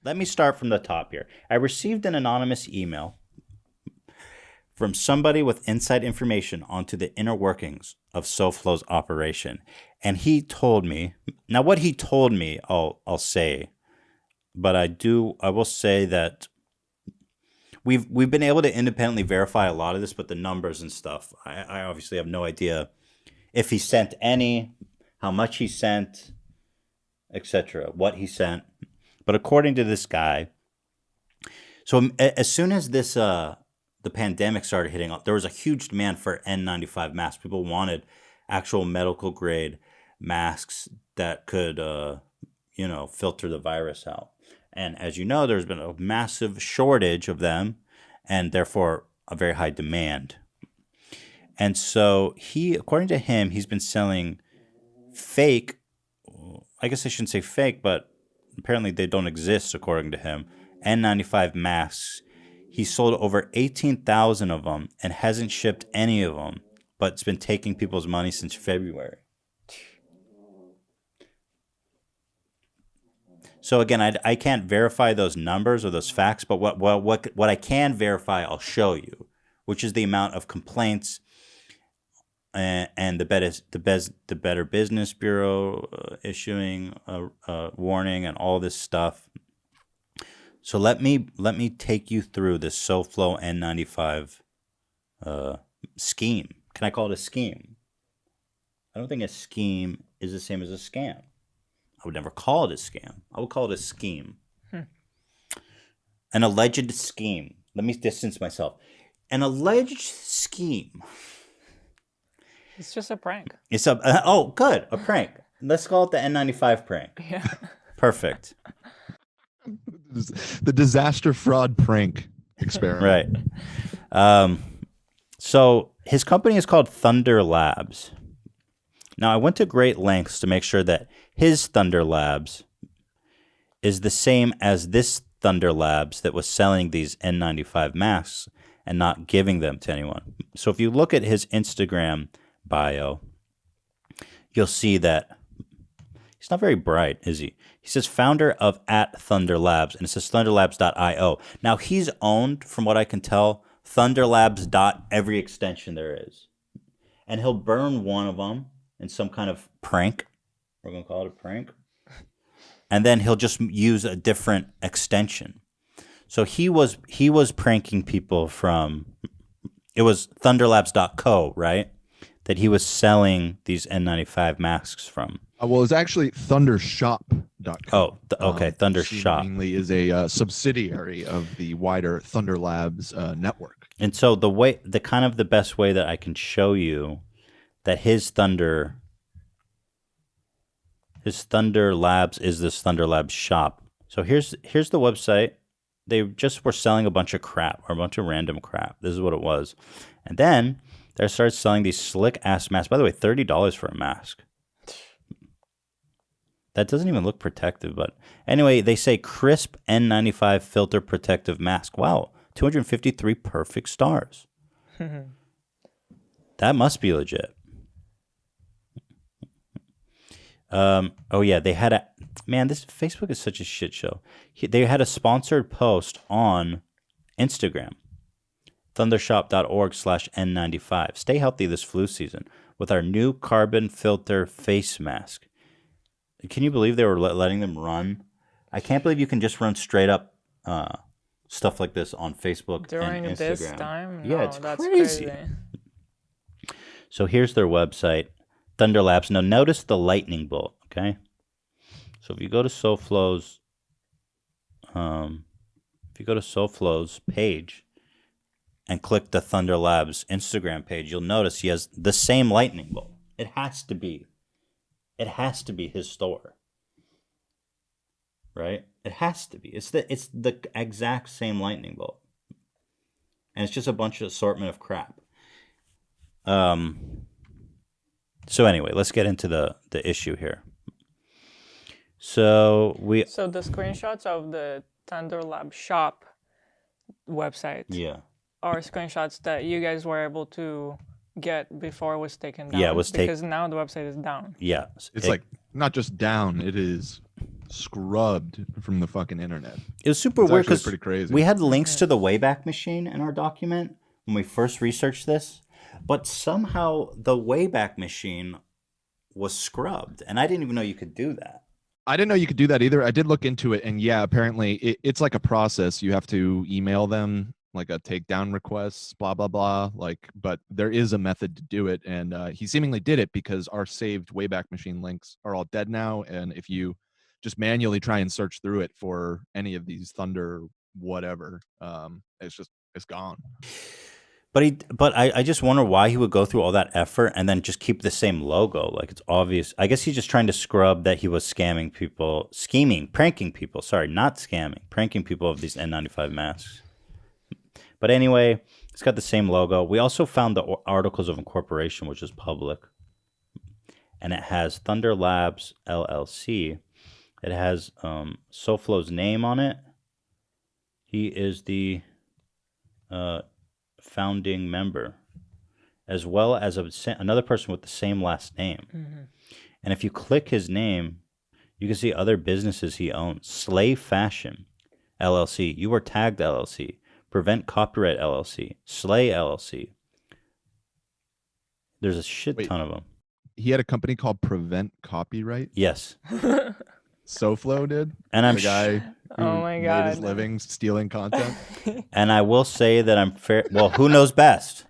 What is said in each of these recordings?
Let me start from the top here. I received an anonymous email from somebody with inside information onto the inner workings of SoFlo's operation. And he told me, now what he told me, I'll say, but I will say that we've been able to independently verify a lot of this, but the numbers and stuff, I obviously have no idea if he sent any, how much he sent, etc., what he sent. But according to this guy, so as soon as this the pandemic started hitting, there was a huge demand for N95 masks. People wanted actual medical grade masks that could, filter the virus out. And as you know, there's been a massive shortage of them, and therefore a very high demand. And so according to him, he's been selling fake. I guess I shouldn't say fake, but apparently they don't exist, according to him, N95 masks. He sold over 18,000 of them and hasn't shipped any of them, but it's been taking people's money since February. So again, I can't verify those numbers or those facts, but what I can verify, I'll show you, which is the amount of complaints and the Better Business Bureau issuing a warning and all this stuff. So let me take you through this SoFlo N95 scheme. Can I call it a scheme? I don't think a scheme is the same as a scam. I would never call it a scam. I would call it a scheme. An alleged scheme. Let me distance myself. An alleged scheme. It's just a prank. It's good, a prank. Let's call it the N95 prank. Yeah. Perfect. The disaster fraud prank experiment. Right. So his company is called Thunder Labs. Now, I went to great lengths to make sure that his Thunder Labs is the same as this Thunder Labs that was selling these N95 masks and not giving them to anyone. So if you look at his Instagram bio, you'll see that he's not very bright, is he? He says founder of @Thunder Labs, and it says thunderlabs.io. Now, he's owned, from what I can tell, thunderlabs. Every extension there is. And he'll burn one of them in some kind of prank. We're going to call it a prank. And then he'll just use a different extension. So he was pranking people from, it was thunderlabs.co, right? That he was selling these N95 masks from. Well, it's actually thundershop.com. Oh, okay. Thundershop seemingly is a subsidiary of the wider Thunder Labs network. And so the best way that I can show you that his Thunder Labs is this Thunder Labs shop. So here's the website. They just were selling a bunch of crap, or a bunch of random crap. This is what it was. And then they started selling these slick ass masks. By the way, $30 for a mask. That doesn't even look protective, but anyway, they say crisp N95 filter protective mask. Wow, 253 perfect stars. That must be legit. Oh yeah, they had this Facebook is such a shit show. They had a sponsored post on Instagram, thundershop.org/N95. Stay healthy this flu season with our new carbon filter face mask. Can you believe they were letting them run? I can't believe you can just run straight up stuff like this on Facebook during and Instagram. This time? Yeah, no, it's that's crazy. So here's their website, Thunder Labs. Now notice the lightning bolt, okay? So if you go to SoFlo's, page and click the Thunder Labs Instagram page, you'll notice he has the same lightning bolt. It has to be his store, right? It has to be. It's the exact same lightning bolt, and it's just a bunch of assortment of crap. So anyway, let's get into the issue here. So the screenshots of the Thunder Lab shop website, are screenshots that you guys were able to get before it was taken down. Yeah, it was because now the website is down. Yeah, it's like not just down; it is scrubbed from the fucking internet. It was super It's weird actually because pretty crazy. we had links to the Wayback Machine in our document when we first researched this, but somehow the Wayback Machine was scrubbed, and I didn't even know you could do that. I didn't know you could do that either. I did look into it, and yeah, apparently it's like a process. You have to email them like a takedown request, blah blah blah. But there is a method to do it, and he seemingly did it because our saved Wayback Machine links are all dead now. And if you just manually try and search through it for any of these Thunder whatever, it's gone. But I just wonder why he would go through all that effort and then just keep the same logo. Like, it's obvious. I guess he's just trying to scrub that he was pranking people. Sorry, not scamming, pranking people of these N95 masks. But anyway, it's got the same logo. We also found the articles of incorporation, which is public. And it has Thunder Labs LLC. It has SoFlo's name on it. He is the founding member, as well as another person with the same last name. Mm-hmm. And if you click his name, you can see other businesses he owns. Slave Fashion LLC, You Were Tagged LLC, Prevent Copyright LLC, Slay LLC. There's a shit ton of them. He had a company called Prevent Copyright? Yes. SoFlo did? And I'm the guy who oh my God. made his living stealing content. And I will say that I'm fair. Well, who knows best?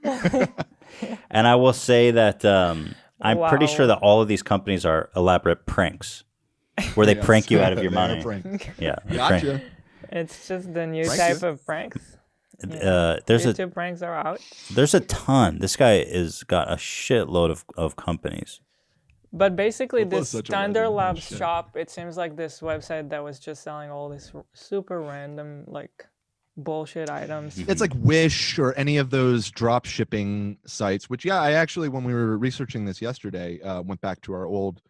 And I will say that I'm pretty sure that all of these companies are elaborate pranks where they prank you out of your money. Yeah. Gotcha. It's just the new type of pranks. There's YouTube pranks are out. There's a ton. This guy has got a shitload of companies. But basically, this Thunder Labs shop, it seems like this website that was just selling all these super random, like, bullshit items. It's like Wish or any of those drop shipping sites, which, yeah, I actually, when we were researching this yesterday, went back to our old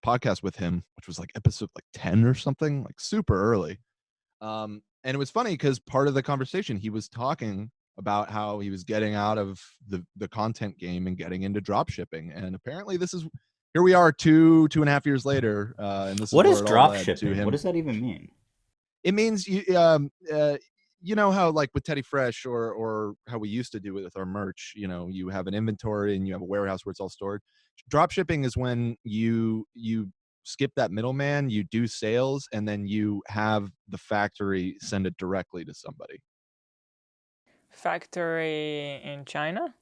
podcast with him, which was like episode 10 or something, like super early. And it was funny because part of the conversation, he was talking about how he was getting out of the content game and getting into drop shipping. And apparently here we are 2.5 years later. And this what is is drop shipping? What does that even mean? It means you know how, like, with Teddy Fresh or how we used to do it with our merch, you have an inventory and you have a warehouse where it's all stored. Drop shipping is when you skip that middleman, you do sales, and then you have the factory send it directly to somebody. Factory in China?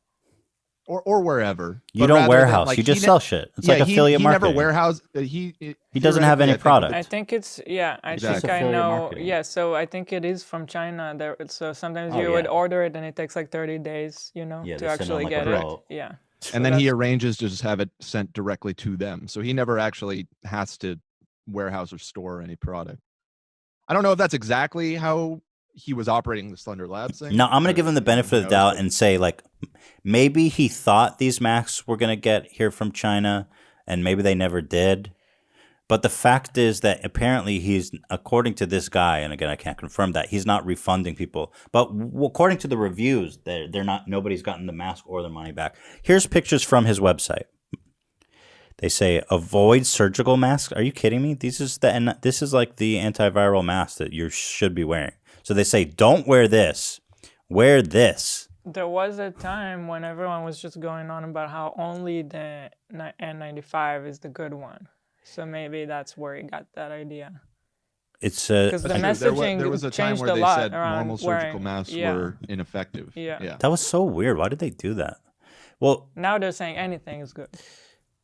Or wherever. You don't warehouse. You just sell shit. It's like affiliate marketing. He never warehouse. He doesn't have any product. I think it's, I think I know. Marketing. Yeah, so I think it is from China. So sometimes you would order it and it takes like 30 days, to actually get it. Yeah. And then he arranges to just have it sent directly to them. So he never actually has to warehouse or store any product. I don't know if that's exactly how he was operating this Thunder Labs thing. No, I'm going to give him the benefit of the doubt and say, like, maybe he thought these masks were going to get here from China, and maybe they never did. But the fact is that apparently he's, according to this guy, and again, I can't confirm that, he's not refunding people. But according to the reviews, they're not. Nobody's gotten the mask or their money back. Here's pictures from his website. They say, avoid surgical masks. Are you kidding me? This is like the antiviral mask that you should be wearing. So they say, don't wear this. Wear this. There was a time when everyone was just going on about how only the N95 is the good one. So maybe that's where he got that idea. It's because the messaging there was a time where they said normal surgical masks were ineffective. Yeah. That was so weird. Why did they do that? Well, now they're saying anything is good.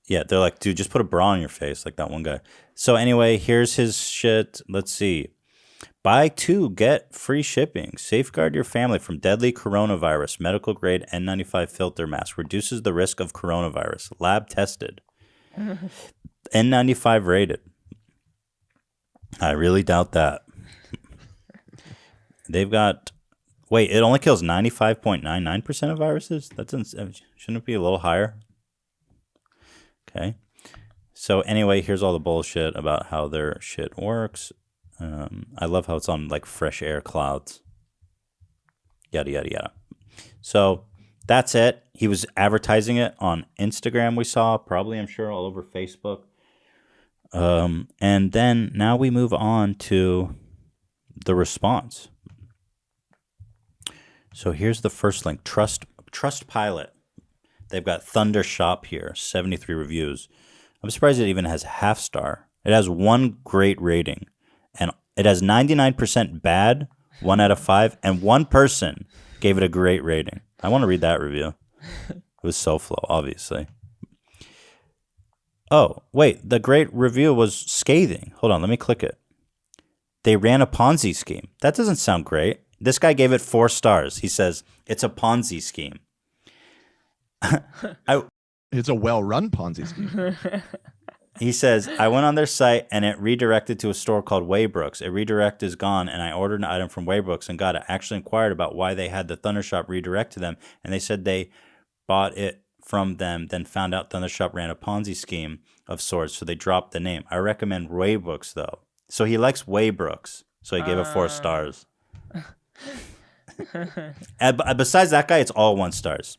Yeah, they're like, dude, just put a bra on your face, like that one guy. So anyway, here's his shit. Let's see. Buy 2, get free shipping. Safeguard your family from deadly coronavirus. Medical grade N95 filter mask reduces the risk of coronavirus. Lab tested. N95 rated. I really doubt that. They've got... Wait, it only kills 95.99% of viruses? Shouldn't it be a little higher? Okay. So anyway, here's all the bullshit about how their shit works. I love how it's on like fresh air clouds. Yada, yada, yada. So that's it. He was advertising it on Instagram, we saw. Probably, I'm sure, all over Facebook. And then now we move on to the response. So here's the first link. Trustpilot. They've got Thunder Shop here, 73 reviews. I'm surprised it even has half star. It has 1 great rating, and it has 99% bad, 1 out of 5, and 1 person gave it a great rating. I want to read that review. It was SoFlo, obviously. Oh, wait, the great review was scathing. Hold on, let me click it. They ran a Ponzi scheme. That doesn't sound great. This guy gave it 4 stars. He says, it's a Ponzi scheme. It's a well-run Ponzi scheme. He says, I went on their site and it redirected to a store called Waybrooks. A redirect is gone, and I ordered an item from Waybrooks and got it. I actually inquired about why they had the Thunder Shop redirect to them, and they said they bought it from them, then found out Thunder Shop ran a Ponzi scheme of sorts, so they dropped the name. I recommend Waybrooks, though. So he likes Waybrooks, so he gave it 4 stars. And besides that guy, it's all 1 stars.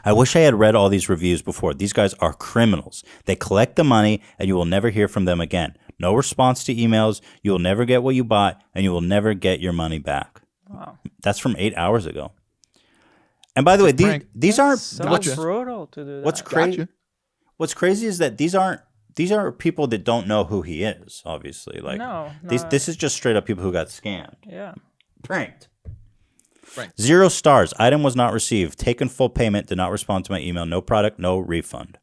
I wish I had read all these reviews before. These guys are criminals. They collect the money, and you will never hear from them again. No response to emails. You will never get what you bought, and you will never get your money back. Wow. That's from 8 hours ago. And by the way, these aren't So brutal to do that. What's crazy? What's crazy is that these are people that don't know who he is. Obviously, like this is just straight up people who got scammed. Yeah. Pranked. Right. 0 stars. Item was not received. Taken full payment. Did not respond to my email. No product. No refund.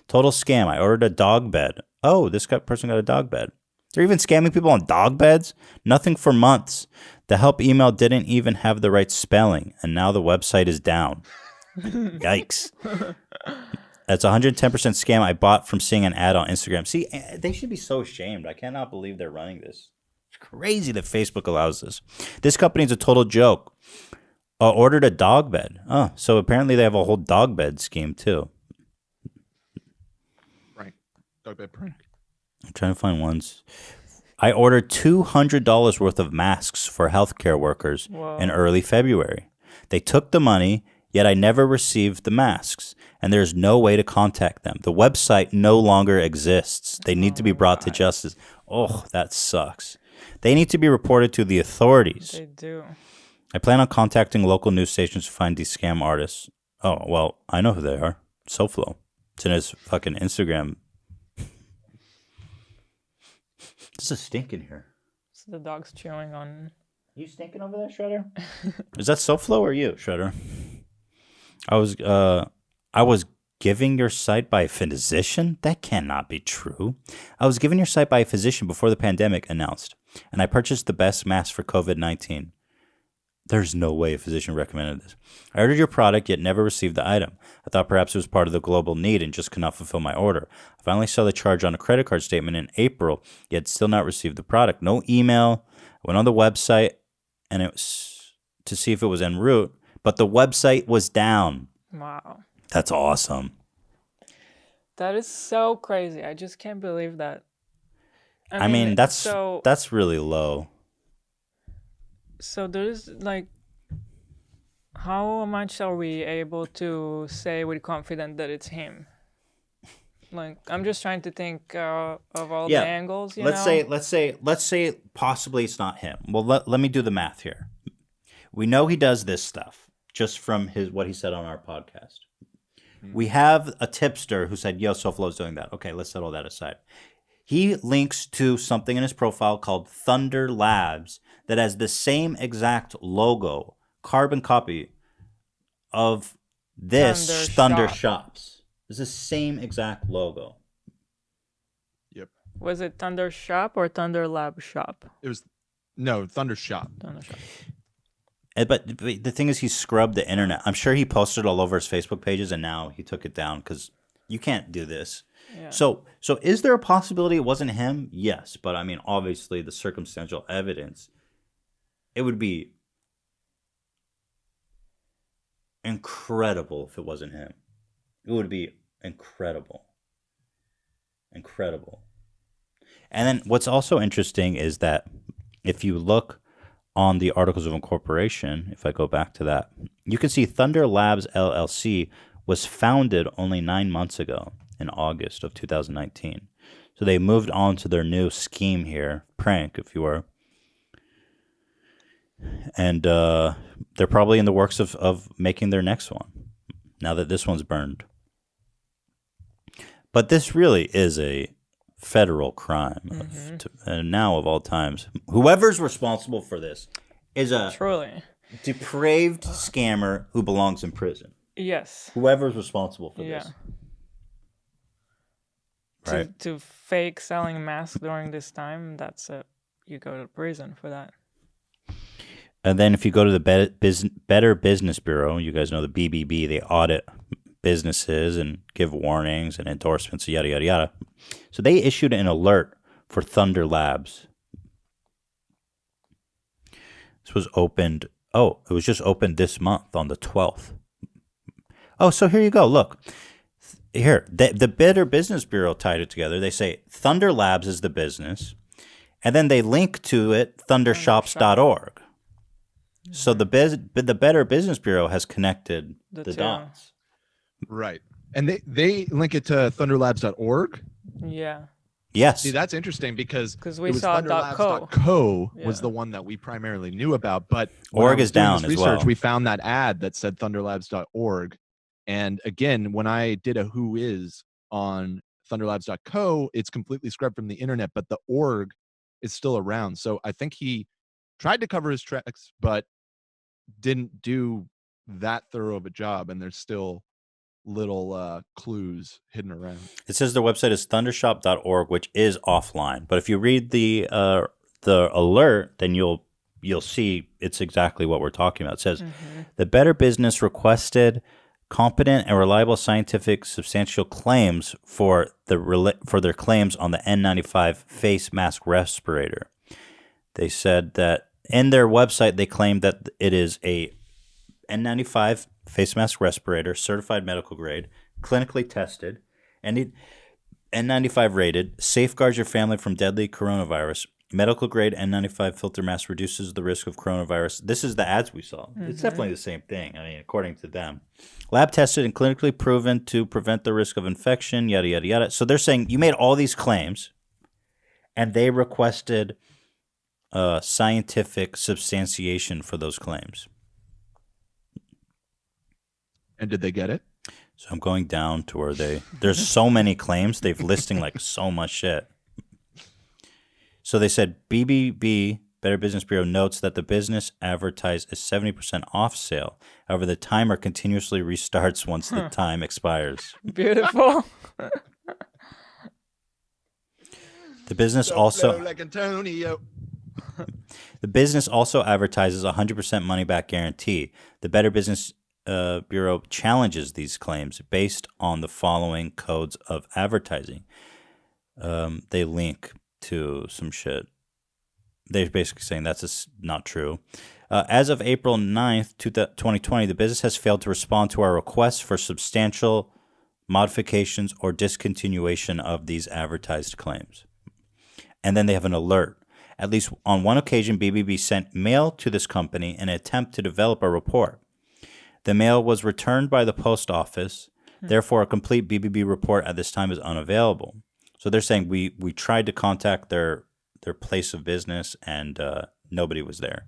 Total scam. I ordered a dog bed. Oh, this person got a dog bed. They're even scamming people on dog beds? Nothing for months. The help email didn't even have the right spelling, and now the website is down. Yikes. That's a 110% scam I bought from seeing an ad on Instagram. See, they should be so ashamed. I cannot believe they're running this. It's crazy that Facebook allows this. This company is a total joke. Ordered a dog bed. Oh, so apparently they have a whole dog bed scheme too. Right. Dog bed prank. I'm trying to find ones. I ordered $200 worth of masks for healthcare workers in early February. They took the money, yet I never received the masks, and there's no way to contact them. The website no longer exists. They need to be brought to justice. Oh, that sucks. They need to be reported to the authorities. They do. I plan on contacting local news stations to find these scam artists. Oh, well, I know who they are. SoFlo. It's in his fucking Instagram. There's a stink in here. So the dog's chewing on. You stinking over there, Shredder? Is that SoFlo or you, Shredder? I was giving your site by a physician? That cannot be true. I was given your site by a physician before the pandemic announced, and I purchased the best mask for COVID-19. There's no way a physician recommended this. I ordered your product, yet never received the item. I thought perhaps it was part of the global need and just could not fulfill my order. I finally saw the charge on a credit card statement in April, yet still not received the product. No email. I went on the website and it was to see if it was en route, but the website was down. Wow. That's awesome. That is so crazy. I just can't believe that. I mean that's really low. So there's like, how much are we able to say with confidence that it's him? Like, I'm just trying to think of all the angles. Let's say possibly it's not him. Well, let me do the math here. We know he does this stuff just from what he said on our podcast. We have a tipster who said, "Yo, SoFlo's doing that." Okay, let's set all that aside. He links to something in his profile called Thunder Labs that has the same exact logo, carbon copy of this Thunder Shops. It's the same exact logo. Yep. Was it Thunder Shop or Thunder Lab Shop? It was Thunder Shop. Thunder Shop. But the thing is, he scrubbed the internet. I'm sure he posted all over his Facebook pages, and now he took it down because you can't do this. Yeah. So is there a possibility it wasn't him? Yes, but I mean, obviously, the circumstantial evidence, it would be incredible if it wasn't him. It would be incredible. Incredible. And then what's also interesting is that if you look on the Articles of Incorporation, if I go back to that, you can see Thunder Labs LLC was founded only 9 months ago in August of 2019. So they moved on to their new scheme here, prank, if you were. And they're probably in the works of making their next one, now that this one's burned. But this really is a federal crime, and now of all times. Whoever's responsible for this is a Truly. depraved scammer who belongs in prison. Yes. Whoever's responsible for this. Right. To fake selling masks during this time, that's it. You go to prison for that. And then if you go to the Better Business Bureau, you guys know the BBB, they audit businesses and give warnings and endorsements, yada, yada, yada. So they issued an alert for Thunder Labs. This was opened, it was just opened this month on the 12th. Oh, so here you go. Look. Here, the Better Business Bureau tied it together. They say Thunder Labs is the business, and then they link to it, thundershops.org. So the Better Business Bureau has connected the dots. Right. And they link it to thunderlabs.org. Yeah. Yes. See, that's interesting because we saw thunderlabs.co was the one that we primarily knew about. But org is down as well. We found that ad that said thunderlabs.org. And again, when I did a who is on thunderlabs.co, it's completely scrubbed from the internet, but the org is still around. So I think he tried to cover his tracks, but didn't do that thorough of a job. And there's still little clues hidden around. It says their website is thundershop.org, which is offline. But if you read the alert, then you'll see it's exactly what we're talking about. It says the Better Business requested competent and reliable scientific substantial claims for their claims on the N95 face mask respirator. They said that in their website they claim that it is a N95 face mask respirator, certified medical grade, clinically tested, and N95 rated, safeguards your family from deadly coronavirus. Medical grade N95 filter mask reduces the risk of coronavirus. This is the ads we saw. It's definitely the same thing. I mean, according to them. Lab tested and clinically proven to prevent the risk of infection, yada, yada, yada. So they're saying you made all these claims, and they requested scientific substantiation for those claims. And did they get it? So I'm going down to where there's so many claims. They've listing like so much shit. So they said BBB, Better Business Bureau, notes that the business advertised a 70% off sale. However, the timer continuously restarts once the time expires. Beautiful. The business also like Antonio. The business also advertises a 100% money back guarantee. The Better Business Bureau challenges these claims based on the following codes of advertising. They link to some shit. They're basically saying that's not true. As of April 9th, 2020, the business has failed to respond to our requests for substantial modifications or discontinuation of these advertised claims. And then they have an alert. At least on one occasion, BBB sent mail to this company in an attempt to develop a report. The mail was returned by the post office. Therefore, a complete BBB report at this time is unavailable. So they're saying we tried to contact their place of business and nobody was there.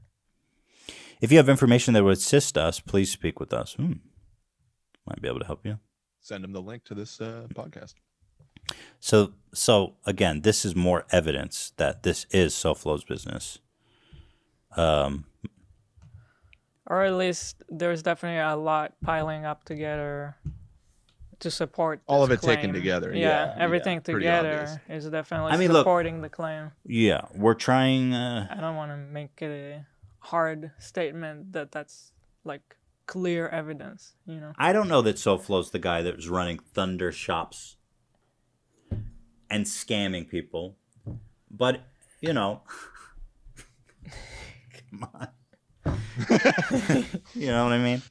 If you have information that would assist us, please speak with us. Might be able to help you. Send them the link to this podcast. So again, this is more evidence that this is SoFlo's business. Or at least there's definitely a lot piling up together to support all of it claim. Taken together. Yeah, everything together is definitely supporting the claim. Yeah, we're trying. I don't want to make it a hard statement that's like clear evidence, you know. I don't know that SoFlo's the guy that was running Thunder Shops and scamming people, but you know, come on. You know what I mean?